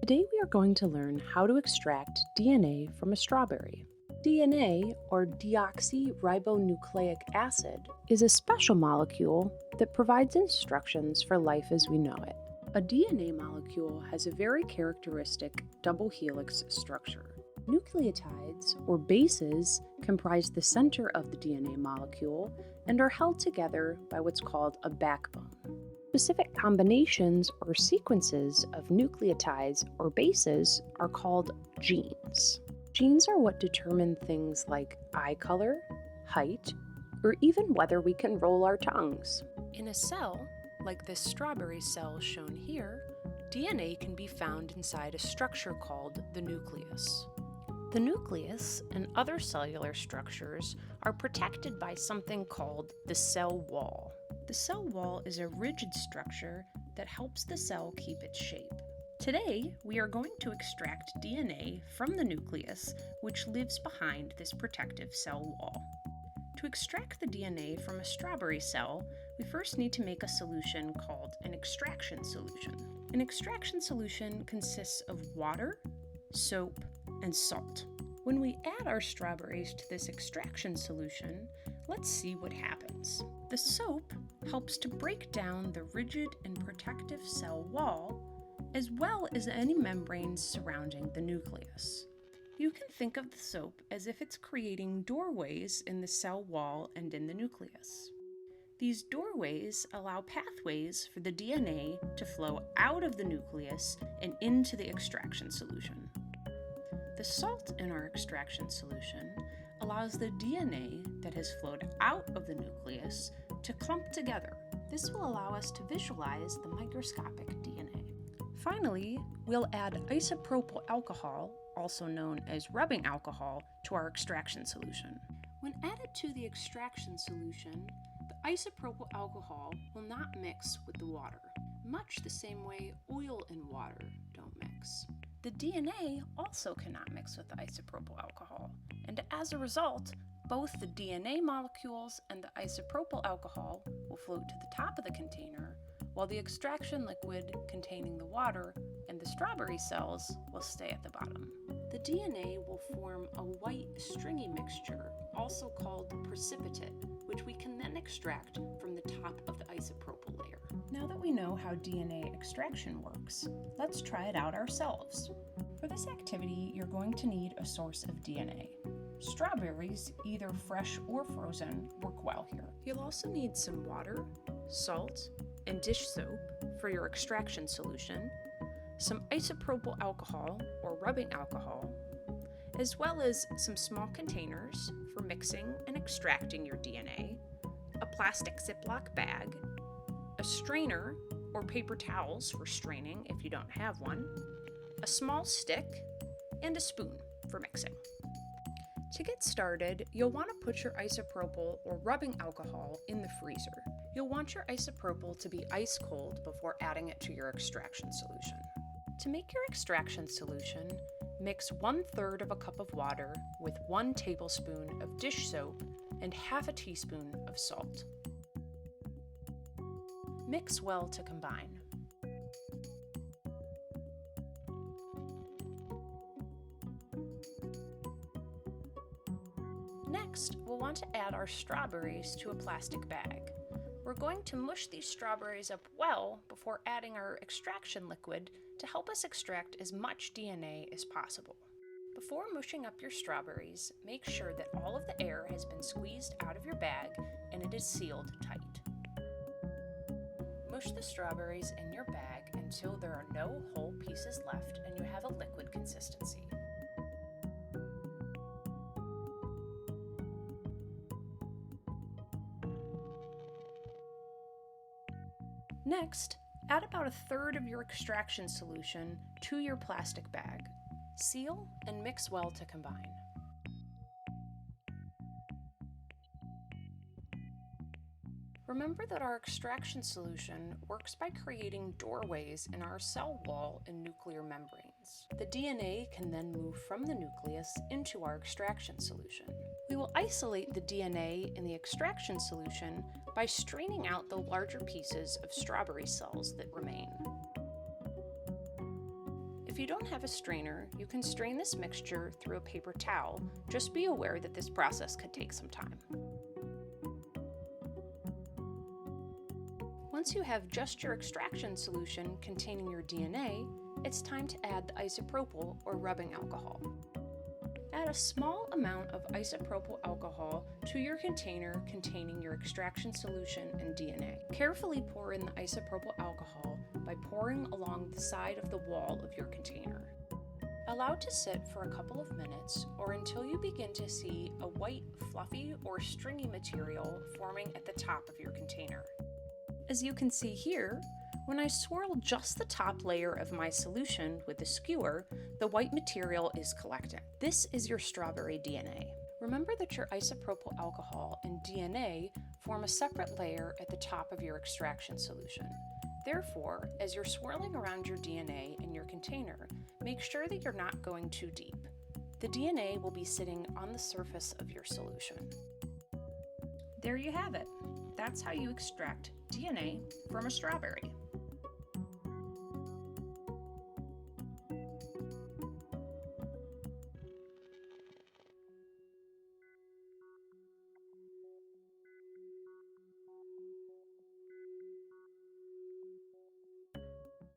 Today we are going to learn how to extract DNA from a strawberry. DNA, or deoxyribonucleic acid, is a special molecule that provides instructions for life as we know it. A DNA molecule has a very characteristic double helix structure. Nucleotides, or bases, comprise the center of the DNA molecule and are held together by what's called a backbone. Specific combinations or sequences of nucleotides or bases are called genes. Genes are what determine things like eye color, height, or even whether we can roll our tongues. In a cell, like this strawberry cell shown here, DNA can be found inside a structure called the nucleus. The nucleus and other cellular structures are protected by something called the cell wall. The cell wall is a rigid structure that helps the cell keep its shape. Today, we are going to extract DNA from the nucleus, which lives behind this protective cell wall. To extract the DNA from a strawberry cell, we first need to make a solution called an extraction solution. An extraction solution consists of water, soap, and salt. When we add our strawberries to this extraction solution, let's see what happens. The soap helps to break down the rigid and protective cell wall, as well as any membranes surrounding the nucleus. You can think of the soap as if it's creating doorways in the cell wall and in the nucleus. These doorways allow pathways for the DNA to flow out of the nucleus and into the extraction solution. The salt in our extraction solution allows the DNA that has flowed out of the nucleus to clump together. This will allow us to visualize the microscopic DNA. Finally, we'll add isopropyl alcohol, also known as rubbing alcohol, to our extraction solution. When added to the extraction solution, the isopropyl alcohol will not mix with the water, much the same way oil and water don't mix. The DNA also cannot mix with the isopropyl alcohol, and as a result, both the DNA molecules and the isopropyl alcohol will float to the top of the container, while the extraction liquid containing the water and the strawberry cells will stay at the bottom. The DNA will form a white stringy mixture, also called precipitate, which we can then extract from the top of the isopropyl layer. Now that we know how DNA extraction works, let's try it out ourselves. For this activity, you're going to need a source of DNA. Strawberries, either fresh or frozen, work well here. You'll also need some water, salt, and dish soap for your extraction solution, some isopropyl alcohol or rubbing alcohol, as well as some small containers for mixing and extracting your DNA, a plastic Ziploc bag, a strainer or paper towels for straining if you don't have one, a small stick, and a spoon for mixing. To get started, you'll want to put your isopropyl or rubbing alcohol in the freezer. You'll want your isopropyl to be ice cold before adding it to your extraction solution. To make your extraction solution, mix 1/3 of a cup of water with 1 tablespoon of dish soap and half a teaspoon of salt. Mix well to combine. Next, we'll want to add our strawberries to a plastic bag. We're going to mush these strawberries up well before adding our extraction liquid to help us extract as much DNA as possible. Before mushing up your strawberries, make sure that all of the air has been squeezed out of your bag and it is sealed tight. Mush the strawberries in your bag until there are no whole pieces left and you have a liquid consistency. Next, add about 1/3 of your extraction solution to your plastic bag. Seal and mix well to combine. Remember that our extraction solution works by creating doorways in our cell wall and nuclear membranes. The DNA can then move from the nucleus into our extraction solution. We will isolate the DNA in the extraction solution by straining out the larger pieces of strawberry cells that remain. If you don't have a strainer, you can strain this mixture through a paper towel. Just be aware that this process could take some time. Once you have just your extraction solution containing your DNA, it's time to add the isopropyl or rubbing alcohol. Add a small amount of isopropyl alcohol to your container containing your extraction solution and DNA. Carefully pour in the isopropyl alcohol by pouring along the side of the wall of your container. Allow to sit for a couple of minutes or until you begin to see a white, fluffy, or stringy material forming at the top of your container. As you can see here, when I swirl just the top layer of my solution with the skewer, the white material is collecting. This is your strawberry DNA. Remember that your isopropyl alcohol and DNA form a separate layer at the top of your extraction solution. Therefore, as you're swirling around your DNA in your container, make sure that you're not going too deep. The DNA will be sitting on the surface of your solution. There you have it. That's how you extract DNA from a strawberry.